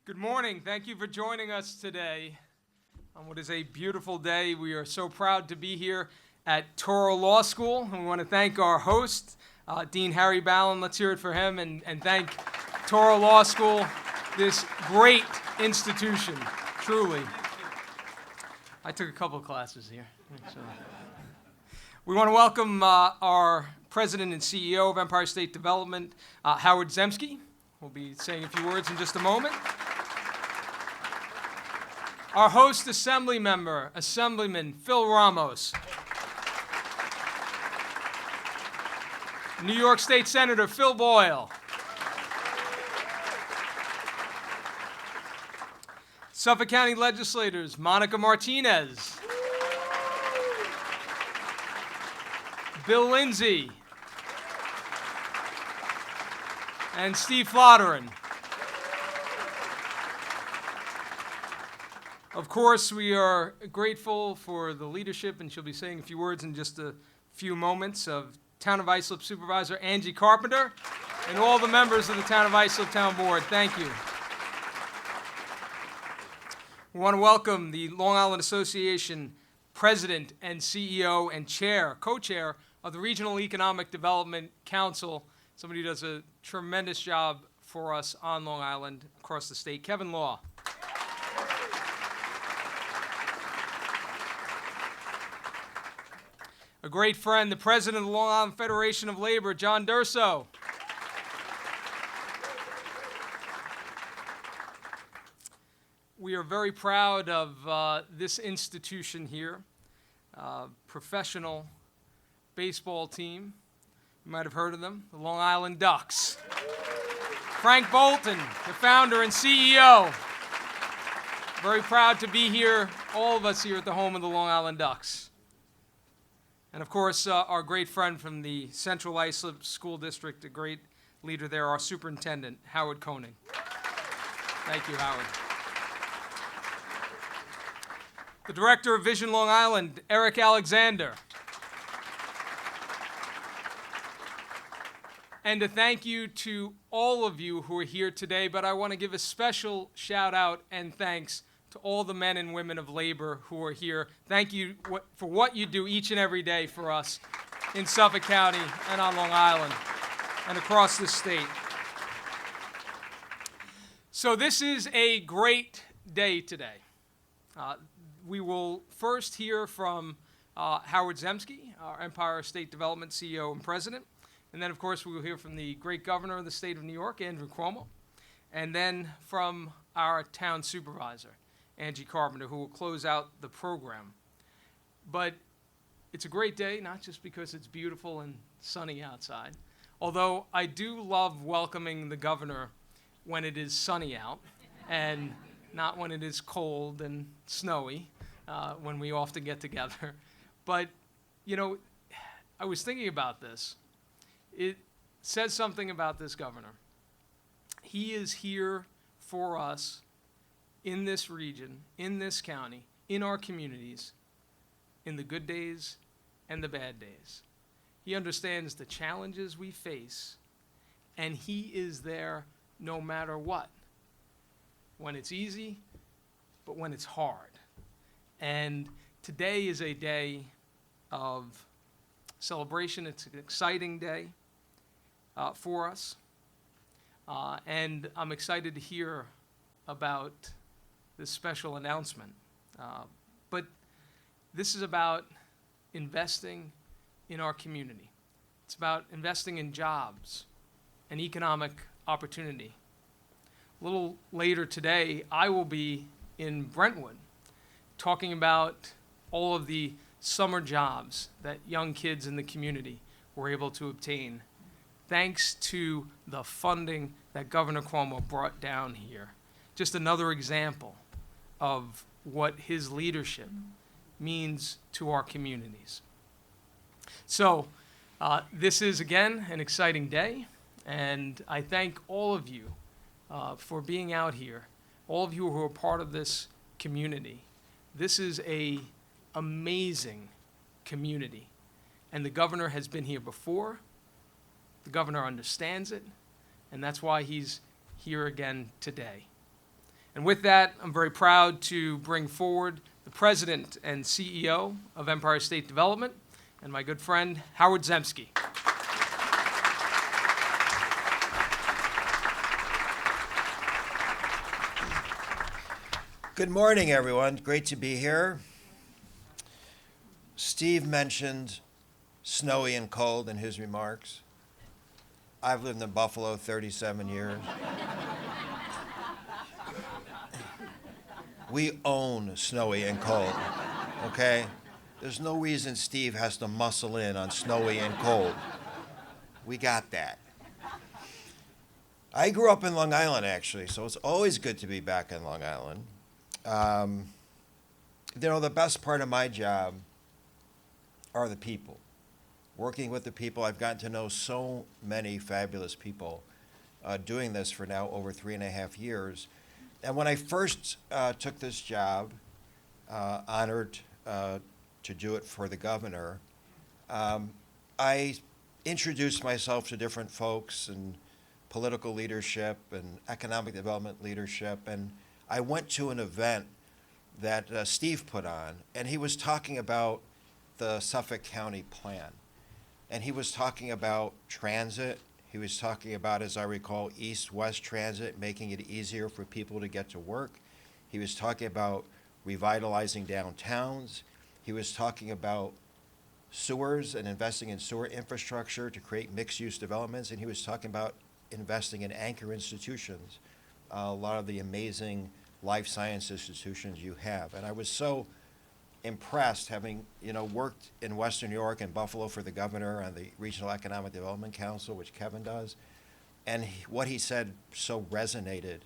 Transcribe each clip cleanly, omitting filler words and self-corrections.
Good morning. Thank you for joining us today on what is a beautiful day. We are so proud to be here at Toro Law School. And we want to thank our host, Dean Harry Ballin. Let's hear it for him and thank Toro Law School, this great institution, truly. I took a couple of classes here. So. We want to welcome our President and CEO of Empire State Development, Howard Zemsky. We'll be saying a few words in just a moment. Our host assembly member, Assemblyman Phil Ramos. New York State Senator Phil Boyle. Suffolk County legislators Monica Martinez. Bill Lindsay. And Steve Flotteren. Of course, we are grateful for the leadership, and she'll be saying a few words in just a few moments, of Town of Islip Supervisor Angie Carpenter and all the members of the Town of Islip Town Board. Thank you. We want to welcome the Long Island Association President and CEO and Chair, co-chair of the Regional Economic Development Council, somebody who does a tremendous job for us on Long Island, across the state, Kevin Law. A great friend, the President of the Long Island Federation of Labor, John Durso. We are very proud of this institution here, professional baseball team. You might have heard of them, the Long Island Ducks. Frank Bolton, the founder and CEO. Very proud to be here, all of us here at the home of the Long Island Ducks. And of course, our great friend from the Central Islip School District, a great leader there, our superintendent, Howard Koenig. Thank you, Howard. The director of Vision Long Island, Eric Alexander. And a thank you to all of you who are here today, but I want to give a special shout out and thanks to all the men and women of labor who are here. Thank you for what you do each and every day for us in Suffolk County and on Long Island and across the state. So this is a great day today. We will first hear from Howard Zemsky, our Empire State Development CEO and President. And then, of course, we will hear from the great governor of the state of New York, Andrew Cuomo. And then from our town supervisor, Angie Carpenter, who will close out the program. But it's a great day, not just because it's beautiful and sunny outside, although I do love welcoming the governor when it is sunny out and not when it is cold and snowy, when we often get together. But, you know, I was thinking about this. It says something about this governor. He is here for us in this region, in this county, in our communities, in the good days and the bad days. He understands the challenges we face, and he is there no matter what. When it's easy, but when it's hard. And today is a day of celebration. It's an exciting day for us. And I'm excited to hear about this special announcement. But this is about investing in our community. It's about investing in jobs and economic opportunity. A little later today, I will be in Brentwood talking about all of the summer jobs that young kids in the community were able to obtain, thanks to the funding that Governor Cuomo brought down here. Just another example of what his leadership means to our communities. So this is, again, an exciting day, and I thank all of you for being out here, all of you who are part of this community. This is an amazing community, and the governor has been here before. The governor understands it, and that's why he's here again today. And with that, I'm very proud to bring forward the President and CEO of Empire State Development, and my good friend, Howard Zemsky. Good morning, everyone. Great to be here. Steve mentioned snowy and cold in his remarks. I've lived in Buffalo 37 years. We own snowy and cold, okay? There's no reason Steve has to muscle in on snowy and cold. We got that. I grew up in Long Island, actually, so it's always good to be back in Long Island. The best part of my job are the people. Working with the people, I've gotten to know so many fabulous people doing this for now over 3.5 years. And when I first took this job, honored to do it for the governor, I introduced myself to different folks and political leadership and economic development leadership, and I went to an event that Steve put on, and he was talking about the Suffolk County plan. And he was talking about transit. He was talking about, as I recall, east-west transit, making it easier for people to get to work. He was talking about revitalizing downtowns. He was talking about sewers and investing in sewer infrastructure to create mixed-use developments. And he was talking about investing in anchor institutions, a lot of the amazing life science institutions you have. And I was so impressed, having worked in Western New York and Buffalo for the governor on the Regional Economic Development Council, which Kevin does, and what he said so resonated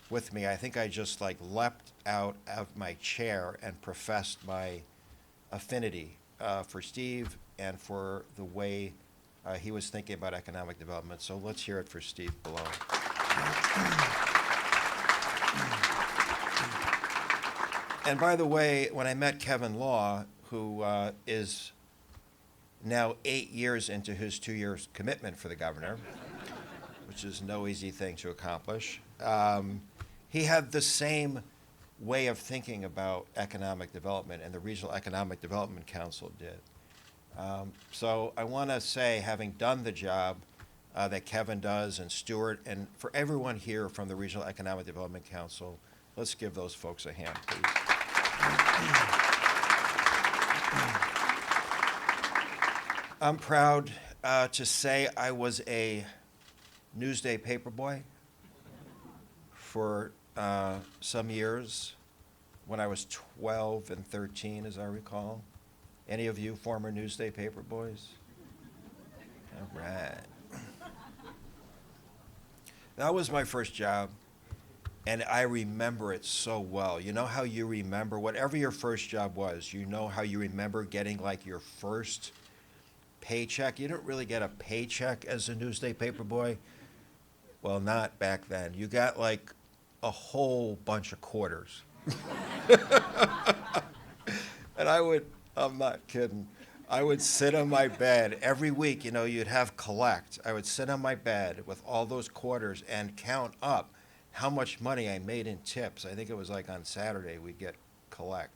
with me. I think I just leapt out of my chair and professed my affinity for Steve and for the way he was thinking about economic development. So let's hear it for Steve below. And by the way, when I met Kevin Law, who is now 8 years into his 2-year commitment for the governor, which is no easy thing to accomplish, he had the same way of thinking about economic development, and the Regional Economic Development Council did. So I want to say, having done the job that Kevin does and Stuart, and for everyone here from the Regional Economic Development Council, let's give those folks a hand, please. I'm proud to say I was a Newsday paper boy for some years when I was 12 and 13, as I recall. Any of you former Newsday paper boys? All right. That was my first job, and I remember it so well. You know how you remember, whatever your first job was, you know how you remember getting your first paycheck? You didn't really get a paycheck as a Newsday paper boy. Well, not back then. You got a whole bunch of quarters. And I'm not kidding, I would sit on my bed every week, you'd have collect. I would sit on my bed with all those quarters and count up how much money I made in tips. I think it was on Saturday we'd get collect.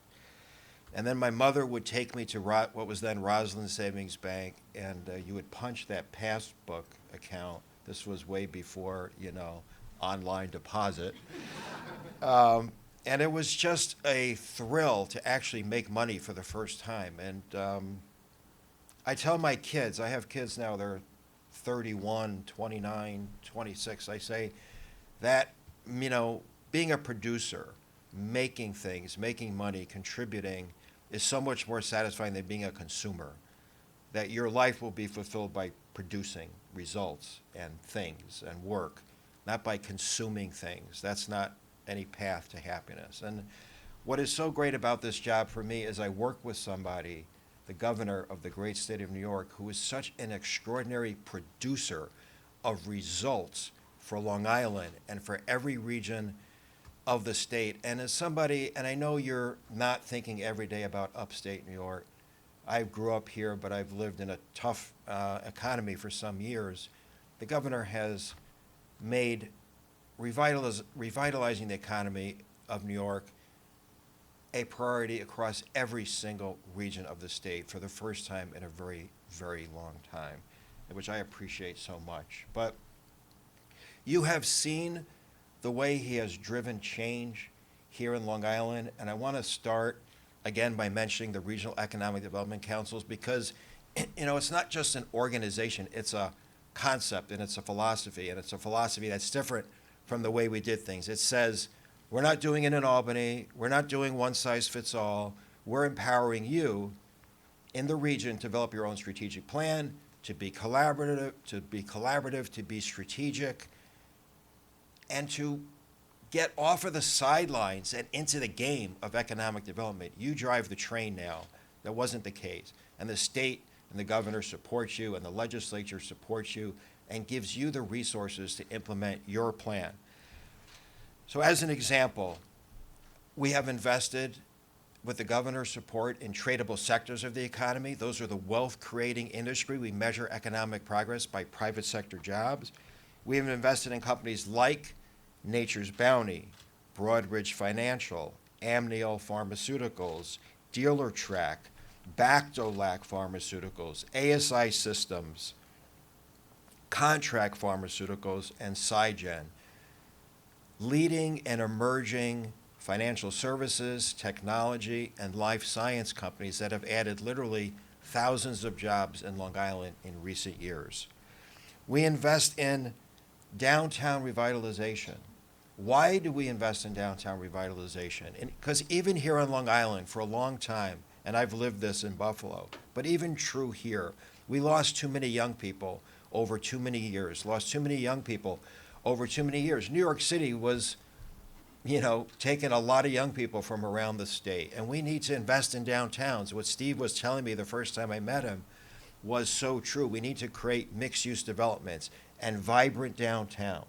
And then my mother would take me to what was then Roslyn Savings Bank, and you would punch that passbook account. This was way before, online deposit. And it was just a thrill to actually make money for the first time. And I tell my kids, I have kids now, they're 31, 29, 26. I say that, being a producer, making things, making money, contributing is so much more satisfying than being a consumer. That your life will be fulfilled by producing results and things and work, not by consuming things. That's not any path to happiness. And what is so great about this job for me is I work with somebody, the governor of the great state of New York, who is such an extraordinary producer of results for Long Island and for every region of the state. And as somebody, and I know you're not thinking every day about upstate New York. I grew up here, but I've lived in a tough economy for some years. The governor has made revitalizing the economy of New York a priority across every single region of the state for the first time in a very, very long time, which I appreciate so much. But you have seen the way he has driven change here in Long Island, and I want to start again by mentioning the Regional Economic Development Councils because, it's not just an organization, it's a concept and it's a philosophy, and it's a philosophy that's different from the way we did things. It says, we're not doing it in Albany, we're not doing one size fits all, we're empowering you in the region to develop your own strategic plan, to be collaborative, to be strategic, and to get off of the sidelines and into the game of economic development. You drive the train now. That wasn't the case. And the state and the governor supports you, and the legislature supports you, and gives you the resources to implement your plan. So as an example, we have invested with the governor's support in tradable sectors of the economy. Those are the wealth-creating industry. We measure economic progress by private sector jobs. We have invested in companies like Nature's Bounty, Broadridge Financial, Amneal Pharmaceuticals, DealerTrack, Bactolac Pharmaceuticals, ASI Systems, Contract Pharmaceuticals, and Cygen, leading and emerging financial services, technology, and life science companies that have added literally thousands of jobs in Long Island in recent years. We invest in downtown revitalization. Why do we invest in downtown revitalization? Because even here on Long Island, for a long time, and I've lived this in Buffalo, but even true here, we lost too many young people over too many years, New York City was, taking a lot of young people from around the state, and we need to invest in downtowns. What Steve was telling me the first time I met him was so true. We need to create mixed-use developments and vibrant downtown,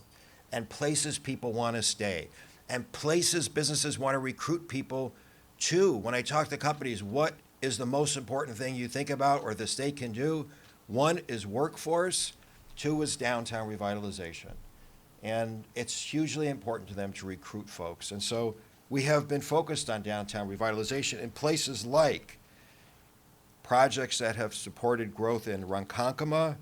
and places people want to stay, and places businesses want to recruit people to. When I talk to companies, what is the most important thing you think about or the state can do? One is workforce, two is downtown revitalization. And it's hugely important to them to recruit folks. And so we have been focused on downtown revitalization in places like projects that have supported growth in Ronkonkoma,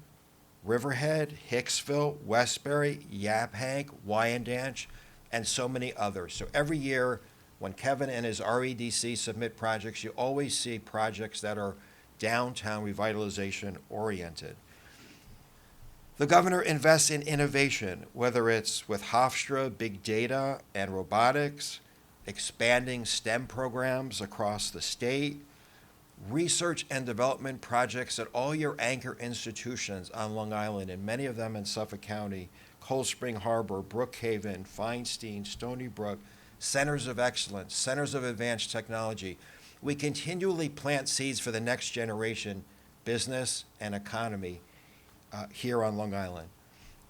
Riverhead, Hicksville, Westbury, Yaphank, Wyandanch, and so many others. So every year when Kevin and his REDC submit projects, you always see projects that are downtown revitalization oriented. The governor invests in innovation, whether it's with Hofstra, big data and robotics, expanding STEM programs across the state, research and development projects at all your anchor institutions on Long Island, and many of them in Suffolk County, Cold Spring Harbor, Brookhaven, Feinstein, Stony Brook, centers of excellence, centers of advanced technology. We continually plant seeds for the next generation business and economy here on Long Island.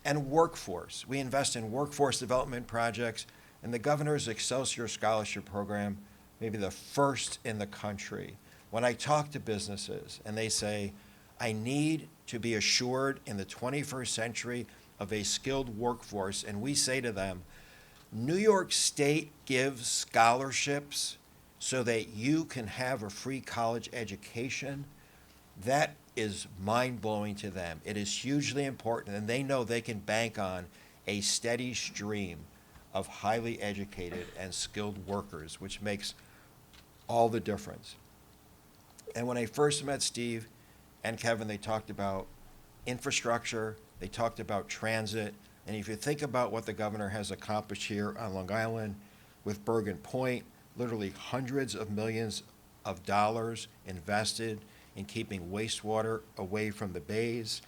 And workforce. We invest in workforce development projects, and the governor's Excelsior Scholarship Program may be the first in the country. When I talk to businesses and they say, I need to be assured in the 21st century of a skilled workforce, and we say to them, New York State gives scholarships so that you can have a free college education, that is mind-blowing to them. It is hugely important, and they know they can bank on a steady stream of highly educated and skilled workers, which makes all the difference. And when I first met Steve and Kevin, they talked about infrastructure, they talked about transit, and if you think about what the governor has accomplished here on Long Island with Bergen Point, literally hundreds of millions of dollars invested in keeping wastewater away from the bays.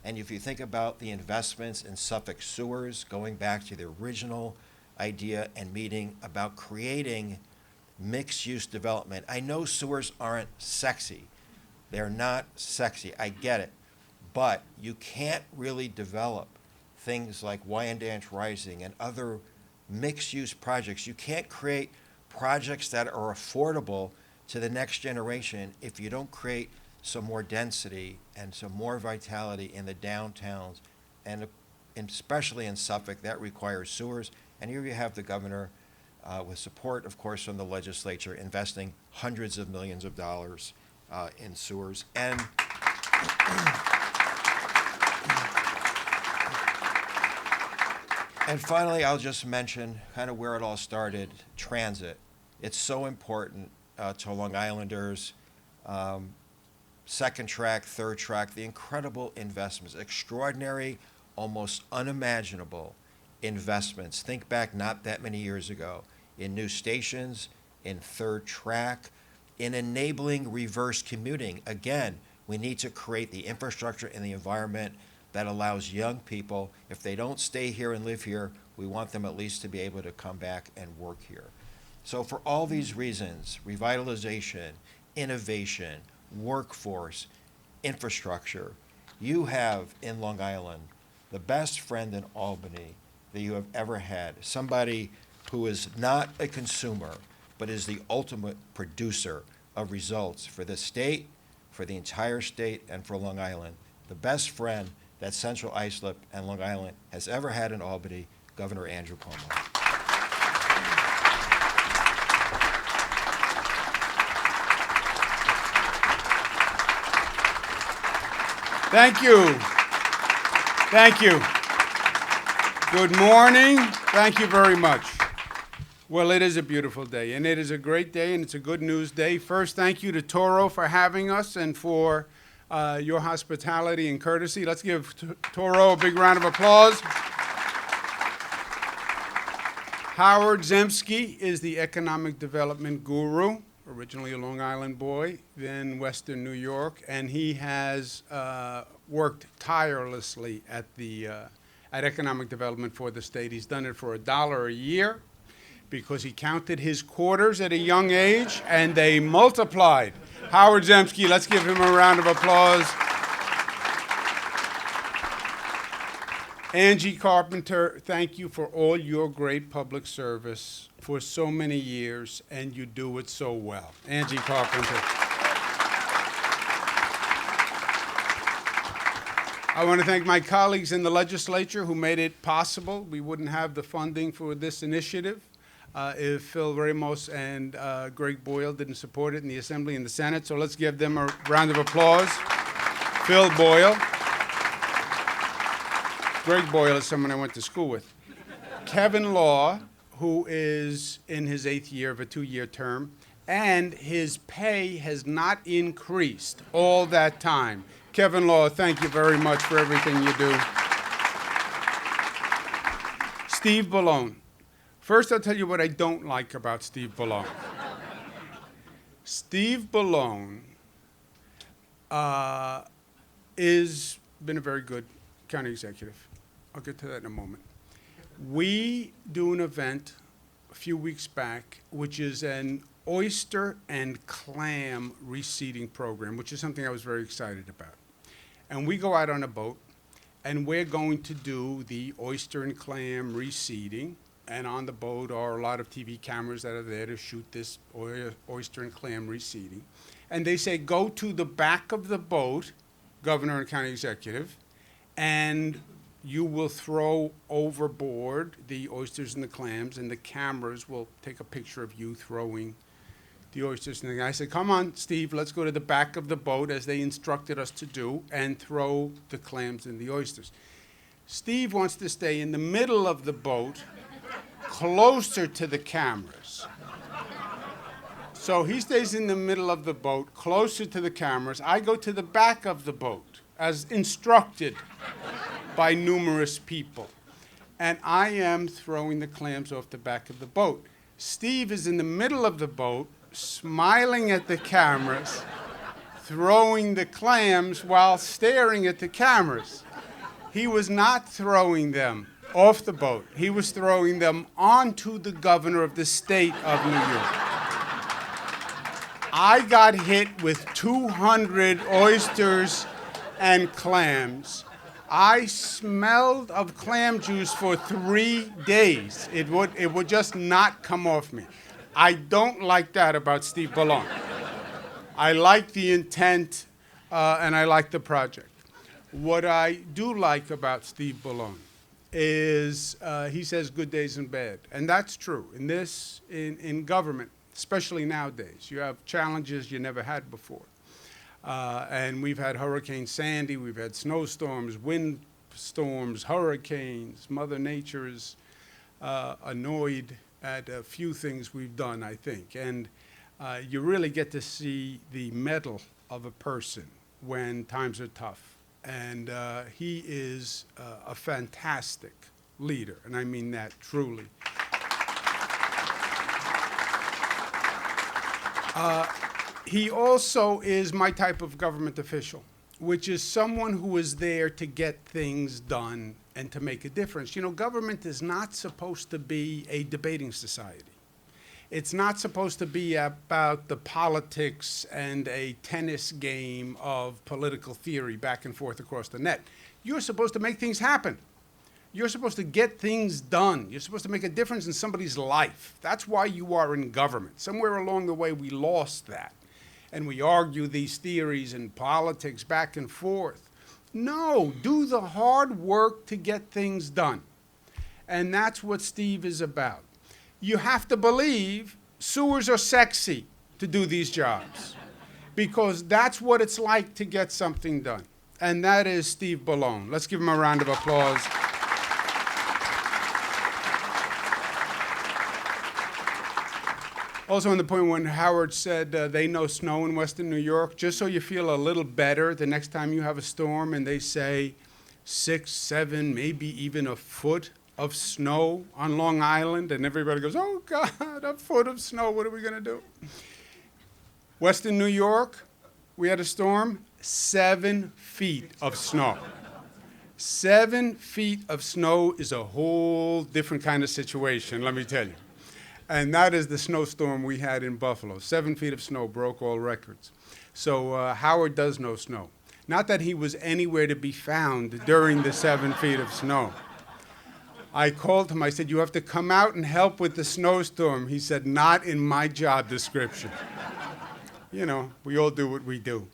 And if you think about the investments in Suffolk sewers, going back to the original idea and meeting about creating mixed-use development. I know sewers aren't sexy. They're not sexy. I get it. But you can't really develop things like Wyandanch Rising and other mixed-use projects. You can't create projects that are affordable to the next generation if you don't create some more density and some more vitality in the downtowns and especially in Suffolk, that requires sewers. And here you have the governor, with support, of course, from the legislature, investing hundreds of millions of dollars in sewers. And finally, I'll just mention kind of where it all started, transit. It's so important to Long Islanders. Second track, third track, the incredible investments, extraordinary, almost unimaginable investments. Think back not that many years ago in new stations, in third track, in enabling reverse commuting. Again, we need to create the infrastructure and the environment that allows young people, if they don't stay here and live here, we want them at least to be able to come back and work here. So for all these reasons, revitalization, innovation, workforce, infrastructure, you have in Long Island the best friend in Albany that you have ever had, somebody who is not a consumer, but is the ultimate producer of results for the state, for the entire state, and for Long Island. The best friend that Central Islip and Long Island has ever had in Albany, Governor Andrew Cuomo. Thank you. Thank you. Good morning. Thank you very much. Well, it is a beautiful day, and it is a great day, and it's a good news day. First, thank you to Toro for having us and for your hospitality and courtesy. Let's give Toro a big round of applause. Howard Zemsky is the economic development guru, originally a Long Island boy, then Western New York, and he has worked tirelessly at economic development for the state. He's done it for $1 a year because he counted his quarters at a young age, and they multiplied. Howard Zemsky, let's give him a round of applause. Angie Carpenter, thank you for all your great public service for so many years, and you do it so well. Angie Carpenter. I want to thank my colleagues in the legislature who made it possible. We wouldn't have the funding for this initiative if Phil Ramos and Greg Boyle didn't support it in the Assembly and the Senate. So let's give them a round of applause. Phil Boyle. Greg Boyle is someone I went to school with. Kevin Law, who is in his 8th year of a 2-year term, and his pay has not increased all that time. Kevin Law, thank you very much for everything you do. Steve Ballone. First, I'll tell you what I don't like about Steve Ballone. Steve Ballone has been a very good county executive. I'll get to that in a moment. We do an event a few weeks back, which is an oyster and clam reseeding program, which is something I was very excited about. And we go out on a boat, and we're going to do the oyster and clam reseeding. And on the boat are a lot of TV cameras that are there to shoot this oyster and clam reseeding. And they say, go to the back of the boat, governor and county executive, and you will throw overboard the oysters and the clams, and the cameras will take a picture of you throwing the oysters. And I said, come on, Steve, let's go to the back of the boat, as they instructed us to do, and throw the clams and the oysters. Steve wants to stay in the middle of the boat, closer to the cameras. So he stays in the middle of the boat, closer to the cameras. I go to the back of the boat, as instructed by numerous people. And I am throwing the clams off the back of the boat. Steve is in the middle of the boat, smiling at the cameras, throwing the clams while staring at the cameras. He was not throwing them off the boat. He was throwing them onto the governor of the state of New York. I got hit with 200 oysters and clams. I smelled of clam juice for 3 days. It would just not come off me. I don't like that about Steve Ballone. I like the intent, and I like the project. What I do like about Steve Ballone is he says good days and bad. And that's true. In government, especially nowadays, you have challenges you never had before. And we've had Hurricane Sandy, we've had snowstorms, windstorms, hurricanes. Mother Nature is annoyed at a few things we've done, I think. And you really get to see the mettle of a person when times are tough. And he is a fantastic leader, and I mean that truly. He also is my type of government official, which is someone who is there to get things done and to make a difference. You know, government is not supposed to be a debating society. It's not supposed to be about the politics and a tennis game of political theory back and forth across the net. You're supposed to make things happen. You're supposed to get things done. You're supposed to make a difference in somebody's life. That's why you are in government. Somewhere along the way, we lost that. And we argue these theories and politics back and forth. No, do the hard work to get things done. And that's what Steve is about. You have to believe sewers are sexy to do these jobs, because that's what it's like to get something done. And that is Steve Ballone. Let's give him a round of applause. Also, on the point when Howard said they know snow in Western New York, just so you feel a little better the next time you have a storm and they say 6, 7, maybe even a foot of snow on Long Island, and everybody goes, oh God, a foot of snow, what are we gonna do? Western New York, we had a storm, 7 feet of snow. 7 feet of snow is a whole different kind of situation, let me tell you. And that is the snowstorm we had in Buffalo. 7 feet of snow broke all records. So Howard does know snow. Not that he was anywhere to be found during the 7 feet of snow. I called him, I said, you have to come out and help with the snowstorm. He said, not in my job description. You know, we all do what we do.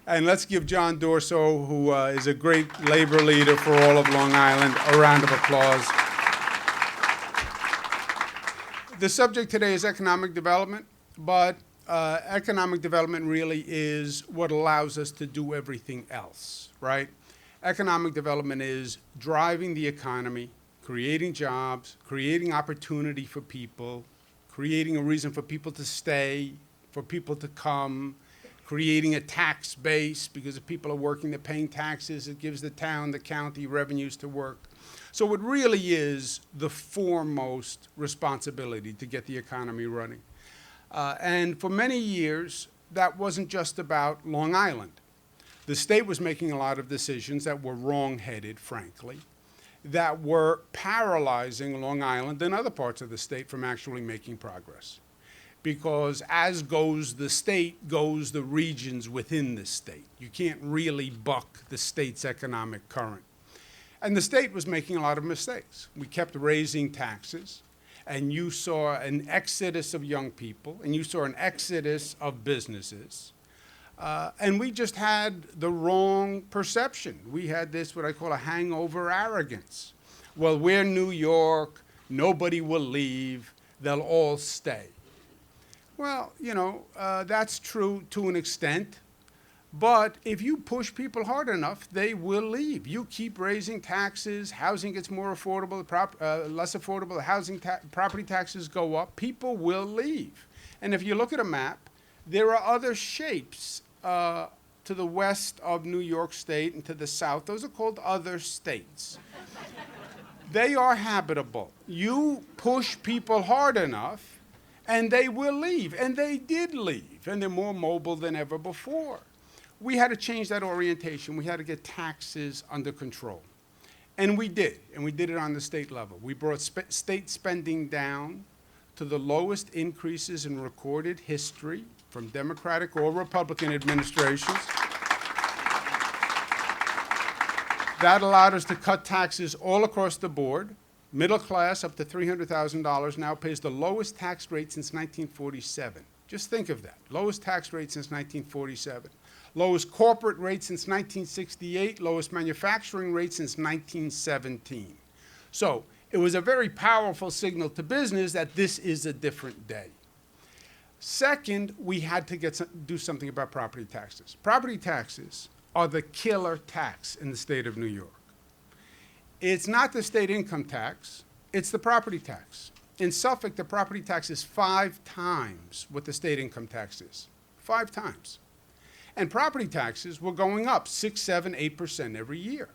And let's give John Dorso, who is a great labor leader for all of Long Island, a round of applause. The subject today is economic development, but economic development really is what allows us to do everything else, right? Economic development is driving the economy, creating jobs, creating opportunity for people, creating a reason for people to stay, for people to come, creating a tax base, because if people are working, they're paying taxes, it gives the town, the county revenues to work. So it really is the foremost responsibility to get the economy running. And for many years, that wasn't just about Long Island. The state was making a lot of decisions that were wrong-headed, frankly, that were paralyzing Long Island and other parts of the state from actually making progress. Because as goes the state, goes the regions within the state. You can't really buck the state's economic current. And the state was making a lot of mistakes. We kept raising taxes, and you saw an exodus of young people, and you saw an exodus of businesses. And we just had the wrong perception. We had this, what I call a hangover arrogance. Well, we're New York, nobody will leave, they'll all stay. Well, you know, that's true to an extent, but if you push people hard enough, they will leave. You keep raising taxes, housing gets more affordable, less affordable, property taxes go up, people will leave. And if you look at a map, there are other shapes to the west of New York State and to the south. Those are called other states. They are habitable. You push people hard enough, and they will leave. And they did leave, and they're more mobile than ever before. We had to change that orientation. We had to get taxes under control. And we did it on the state level. We brought state spending down to the lowest increases in recorded history from Democratic or Republican administrations. That allowed us to cut taxes all across the board. Middle class up to $300,000 now pays the lowest tax rate since 1947. Just think of that, lowest tax rate since 1947. Lowest corporate rate since 1968, lowest manufacturing rate since 1917. So it was a very powerful signal to business that this is a different day. Second, we had to do something about property taxes. Property taxes are the killer tax in the state of New York. It's not the state income tax, it's the property tax. In Suffolk, the property tax is 5 times what the state income tax is. 5 times. And property taxes were going up 6, 7, 8% every year.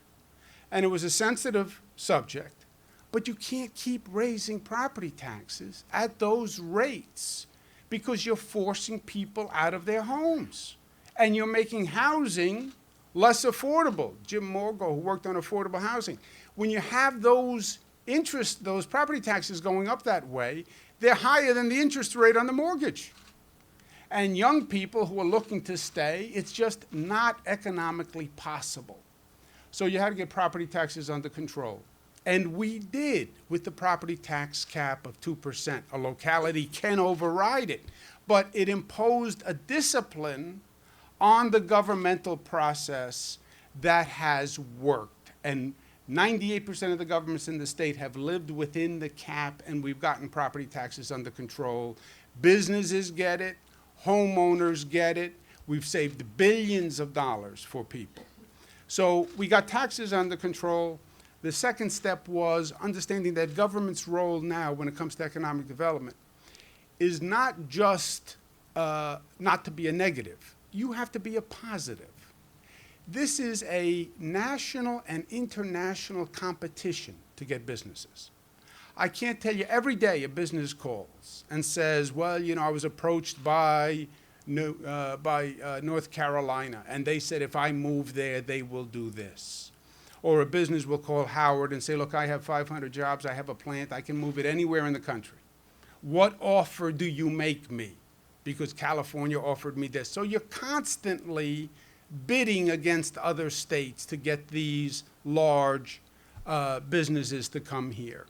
And it was a sensitive subject, but you can't keep raising property taxes at those rates because you're forcing people out of their homes. And you're making housing less affordable. Jim Morgo, who worked on affordable housing. When you have those property taxes going up that way, they're higher than the interest rate on the mortgage. And young people who are looking to stay, it's just not economically possible. So you had to get property taxes under control. And we did with the property tax cap of 2%. A locality can override it, but it imposed a discipline on the governmental process that has worked. And 98% of the governments in the state have lived within the cap, and we've gotten property taxes under control. Businesses get it. Homeowners get it. We've saved billions of dollars for people. So we got taxes under control. The second step was understanding that government's role now when it comes to economic development is not just not to be a negative. You have to be a positive. This is a national and international competition to get businesses. I can't tell you, every day a business calls and says, well, you know, I was approached by North Carolina, and they said if I move there, they will do this. Or a business will call Howard and say, look, I have 500 jobs, I have a plant, I can move it anywhere in the country. What offer do you make me? Because California offered me this. So you're constantly bidding against other states to get these large businesses to come here.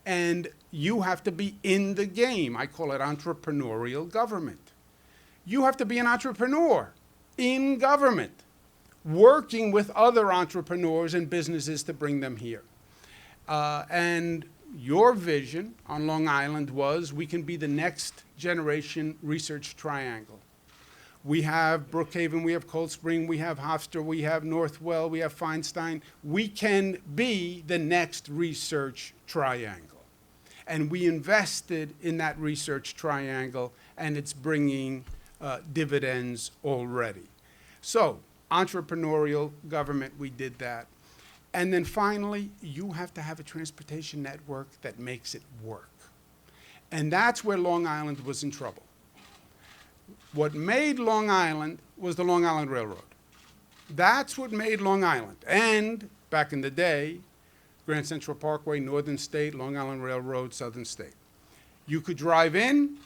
And you have to be in the game. I call it entrepreneurial government. You have to be an entrepreneur in government, working with other entrepreneurs and businesses to bring them here. And your vision on Long Island was we can be the next generation research triangle. We have Brookhaven, we have Cold Spring, we have Hofstra, we have Northwell, we have Feinstein. We can be the next research triangle. And we invested in that research triangle, and it's bringing dividends already. So, entrepreneurial government, we did that. And then finally, you have to have a transportation network that makes it work. And that's where Long Island was in trouble. What made Long Island was the Long Island Railroad. That's what made Long Island. And back in the day, Grand Central Parkway, Northern State, Long Island Railroad, Southern State. You could drive in,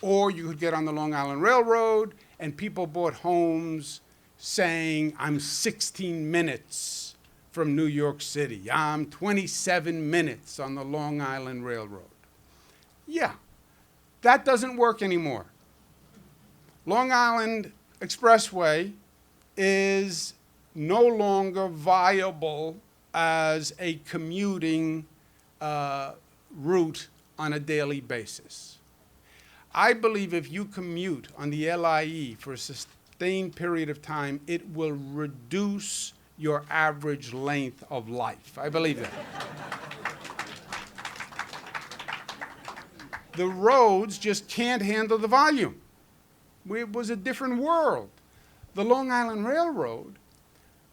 or you could get on the Long Island Railroad, and people bought homes saying, I'm 16 minutes from New York City. I'm 27 minutes on the Long Island Railroad. Yeah, that doesn't work anymore. Long Island Expressway is no longer viable as a commuting route on a daily basis. I believe if you commute on the LIE for a sustained period of time, it will reduce your average length of life. I believe that. The roads just can't handle the volume. It was a different world. The Long Island Railroad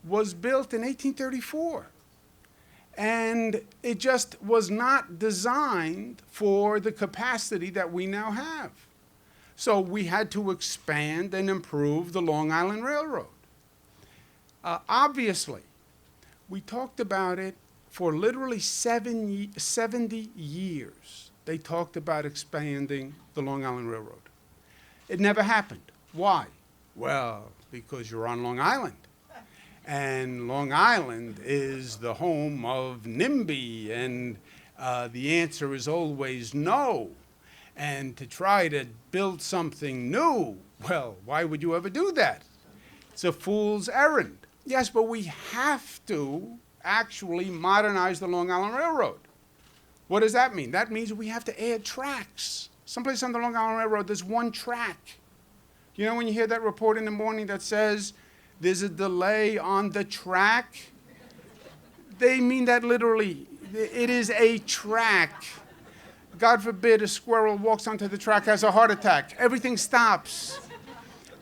was built in 1834. And it just was not designed for the capacity that we now have. So we had to expand and improve the Long Island Railroad. Obviously, we talked about it for literally 70 years. They talked about expanding the Long Island Railroad. It never happened. Why? Well, because you're on Long Island. And Long Island is the home of NIMBY, and the answer is always no. And to try to build something new, well, why would you ever do that? It's a fool's errand. Yes, but we have to actually modernize the Long Island Railroad. What does that mean? That means we have to add tracks. Someplace on the Long Island Railroad, there's one track. You know when you hear that report in the morning that says there's a delay on the track? They mean that literally. It is a track. God forbid a squirrel walks onto the track, has a heart attack. Everything stops.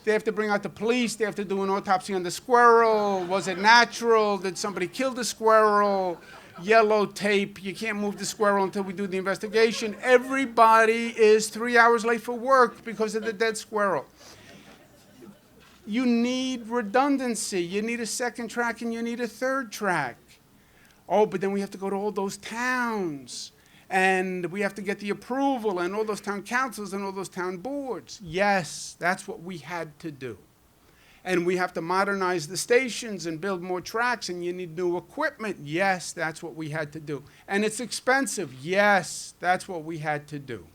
They have to bring out the police. They have to do an autopsy on the squirrel. Was it natural? Did somebody kill the squirrel? Yellow tape. You can't move the squirrel until we do the investigation. Everybody is 3 hours late for work because of the dead squirrel. You need redundancy. You need a second track and you need a third track. Oh, but then we have to go to all those towns. And we have to get the approval and all those town councils and all those town boards. Yes, that's what we had to do. And we have to modernize the stations and build more tracks, and you need new equipment. Yes, that's what we had to do. And it's expensive. Yes, that's what we had to do.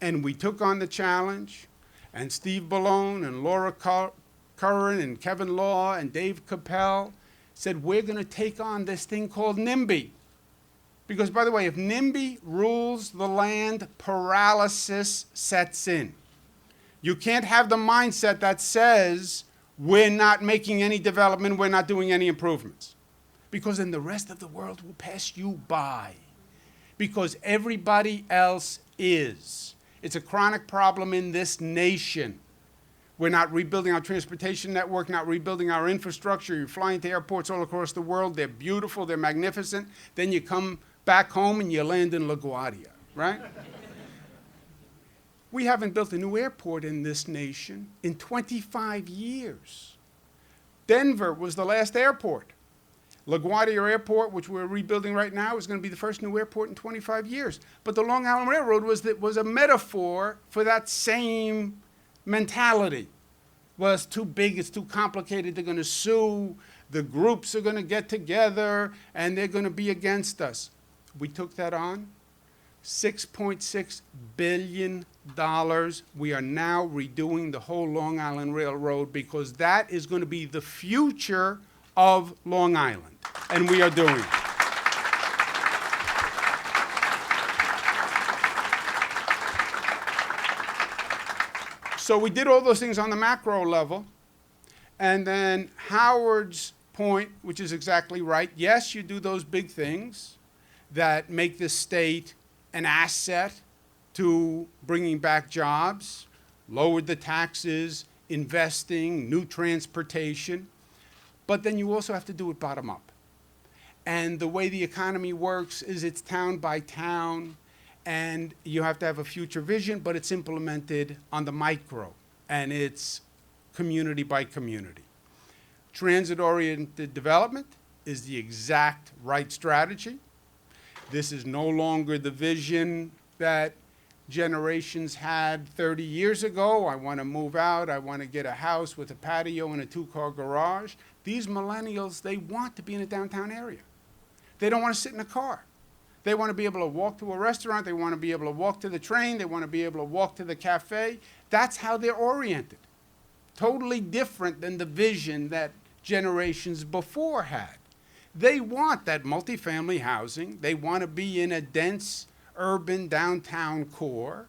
And we took on the challenge, and Steve Ballone and Laura Curran and Kevin Law and Dave Capel said, we're going to take on this thing called NIMBY. Because, by the way, if NIMBY rules the land, paralysis sets in. You can't have the mindset that says, we're not making any development, we're not doing any improvements. Because then the rest of the world will pass you by. Because everybody else is. It's a chronic problem in this nation. We're not rebuilding our transportation network, not rebuilding our infrastructure. You're flying to airports all across the world. They're beautiful, they're magnificent. Then you come back home and you land in LaGuardia, right? We haven't built a new airport in this nation in 25 years. Denver was the last airport. LaGuardia Airport, which we're rebuilding right now, is going to be the first new airport in 25 years. But the Long Island Railroad was a metaphor for that same mentality. Well, it's too big, it's too complicated, they're going to sue, the groups are going to get together, and they're going to be against us. We took that on. $6.6 billion. We are now redoing the whole Long Island Railroad because that is going to be the future of Long Island, and we are doing it. So we did all those things on the macro level, and then Howard's point, which is exactly right, yes, you do those big things that make the state an asset to bringing back jobs, lowered the taxes, investing, new transportation, but then you also have to do it bottom up. And the way the economy works is it's town by town, and you have to have a future vision, but it's implemented on the micro, and it's community by community. Transit-oriented development is the exact right strategy. This is no longer the vision that generations had 30 years ago. I want to move out. I want to get a house with a patio and a two-car garage. These millennials, they want to be in a downtown area. They don't want to sit in a car. They want to be able to walk to a restaurant. They want to be able to walk to the train. They want to be able to walk to the cafe. That's how they're oriented. Totally different than the vision that generations before had. They want that multifamily housing. They want to be in a dense urban downtown core,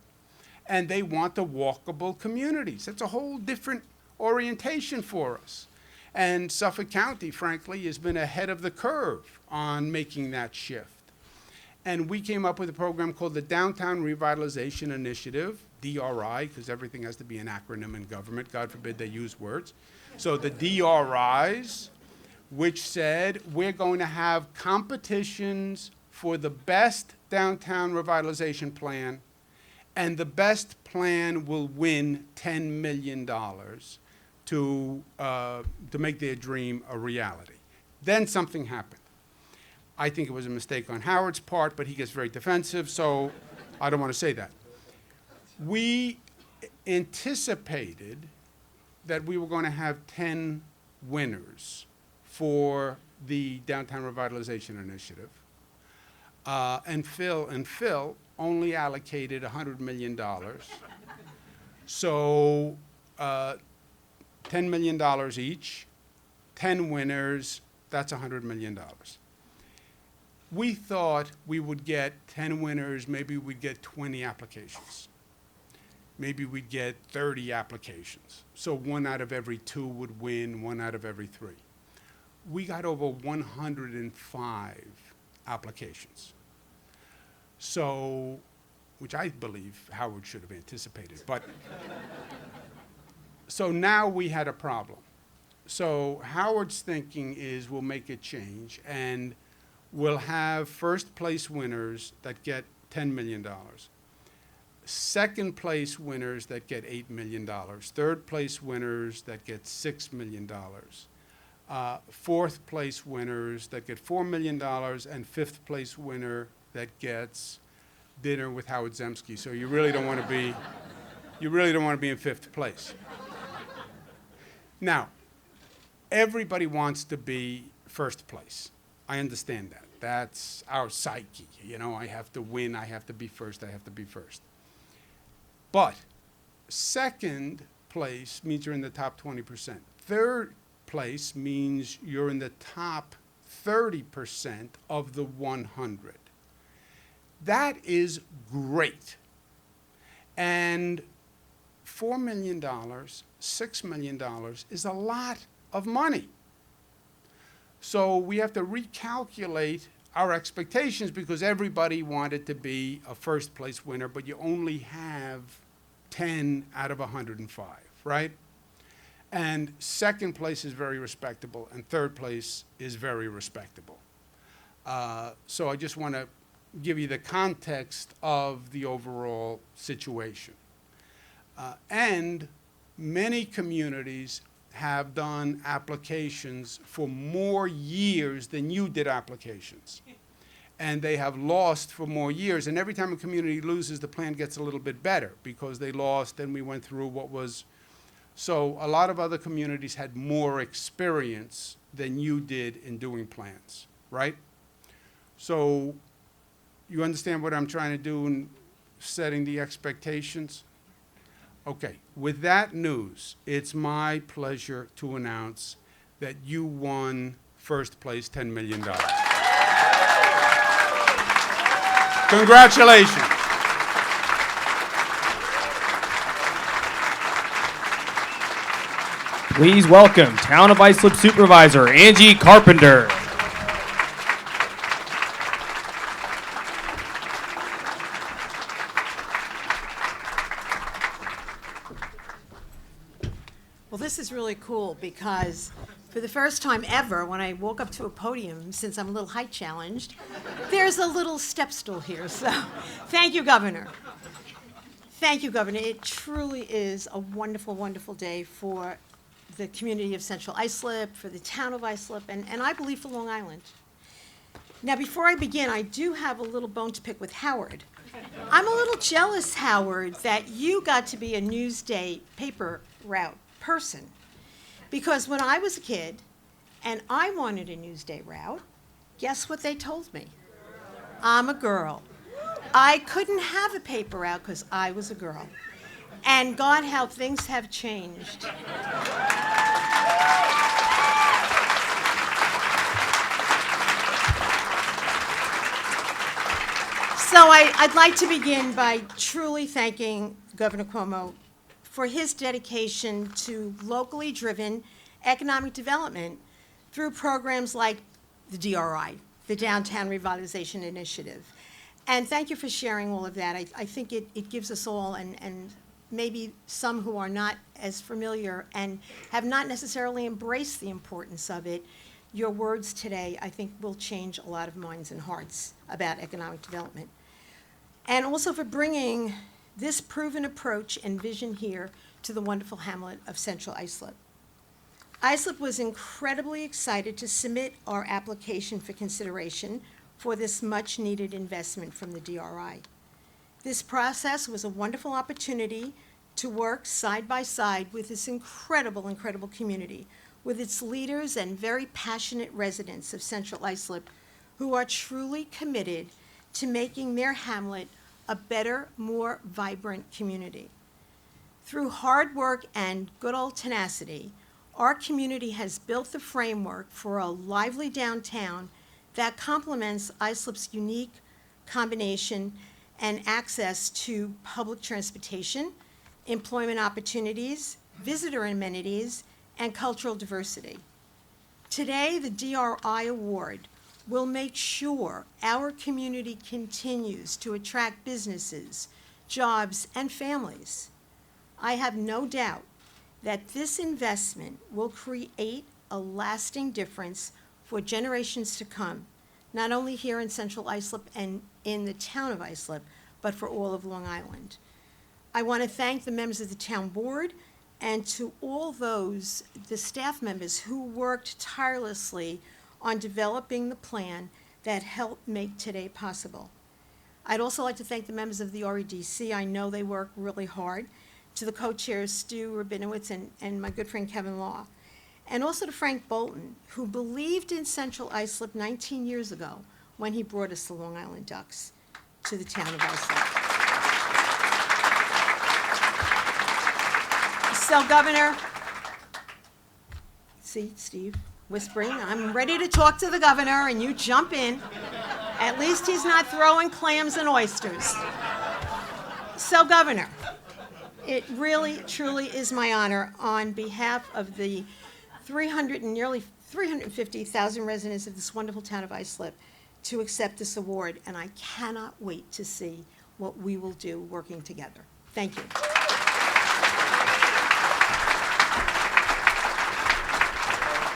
and they want the walkable communities. That's a whole different orientation for us. And Suffolk County, frankly, has been ahead of the curve on making that shift. And we came up with a program called the Downtown Revitalization Initiative, DRI, because everything has to be an acronym in government. God forbid they use words. So the DRIs, which said we're going to have competitions for the best downtown revitalization plan, and the best plan will win $10 million to make their dream a reality. Then something happened. I think it was a mistake on Howard's part, but he gets very defensive, so I don't want to say that. We anticipated that we were going to have 10 winners for the Downtown Revitalization Initiative. And Phil only allocated $100 million. So $10 million each, 10 winners, that's $100 million. we thought we would get 10 winners, maybe we'd get 20 applications. Maybe we'd get 30 applications. So 1 out of every 2 would win, 1 out of every 3. We got over 105 applications. So, which I believe Howard should have anticipated, but. So now we had a problem. So Howard's thinking is we'll make a change and we'll have first place winners that get $10 million. Second place winners that get $8 million. Third place winners that get $6 million. Fourth place winners that get $4 million, and fifth place winner that gets dinner with Howard Zemsky. So you really don't want to be, in fifth place. Now, everybody wants to be first place. I understand that. That's our psyche. You know, I have to win, I have to be first, I have to be first. But second place means you're in the top 20%. Third place means you're in the top 30% of the 100. That is great. And $4 million, $6 million is a lot of money. So we have to recalculate our expectations because everybody wanted to be a first place winner, but you only have 10 out of 105, right? And second place is very respectable, and third place is very respectable. So I just want to give you the context of the overall situation. And many communities have done applications for more years than you did applications. And they have lost for more years. And every time a community loses, the plan gets a little bit better because they lost and we went through what was. So a lot of other communities had more experience than you did in doing plans, right? So you understand what I'm trying to do in setting the expectations? Okay, with that news, it's my pleasure to announce that you won first place, $10 million. Congratulations. Please welcome Town of Islip Supervisor Angie Carpenter. Well, this is really cool because for the first time ever, when I walk up to a podium, since I'm a little height challenged, there's a little step stool here. So thank you, Governor. Thank you, Governor. It truly is a wonderful, wonderful day for the community of Central Islip, for the town of Islip, and I believe for Long Island. Now, before I begin, I do have a little bone to pick with Howard. I'm a little jealous, Howard, that you got to be a Newsday paper route person. Because when I was a kid and I wanted a Newsday route, guess what they told me? I'm a girl. I couldn't have a paper route because I was a girl. And God, how things have changed. So I'd like to begin by truly thanking Governor Cuomo for his dedication to locally driven economic development through programs like the DRI, the Downtown Revitalization Initiative. And thank you for sharing all of that. I think it gives us all, and maybe some who are not as familiar and have not necessarily embraced the importance of it, your words today, I think, will change a lot of minds and hearts about economic development. And also for bringing this proven approach and vision here to the wonderful hamlet of Central Islip. Islip was incredibly excited to submit our application for consideration for this much-needed investment from the DRI. This process was a wonderful opportunity to work side by side with this incredible, incredible community, with its leaders and very passionate residents of Central Islip who are truly committed to making their hamlet a better, more vibrant community. Through hard work and good old tenacity, our community has built the framework for a lively downtown that complements Islip's unique combination and access to public transportation, employment opportunities, visitor amenities, and cultural diversity. Today, the DRI Award will make sure our community continues to attract businesses, jobs, and families. I have no doubt that this investment will create a lasting difference for generations to come, not only here in Central Islip and in the town of Islip, but for all of Long Island. I want to thank the members of the town board and to all those, the staff members who worked tirelessly on developing the plan that helped make today possible. I'd also like to thank the members of the REDC. I know they work really hard. To the co-chairs, Stu Rabinowitz and my good friend Kevin Law. And also to Frank Bolton, who believed in Central Islip 19 years ago when he brought us the Long Island Ducks to the town of Islip. So, Governor, see, Steve, whispering, I'm ready to talk to the governor, and you jump in. At least he's not throwing clams and oysters. So, Governor, it really, truly is my honor on behalf of the nearly 350,000 residents of this wonderful town of Islip to accept this award, and I cannot wait to see what we will do working together. Thank you.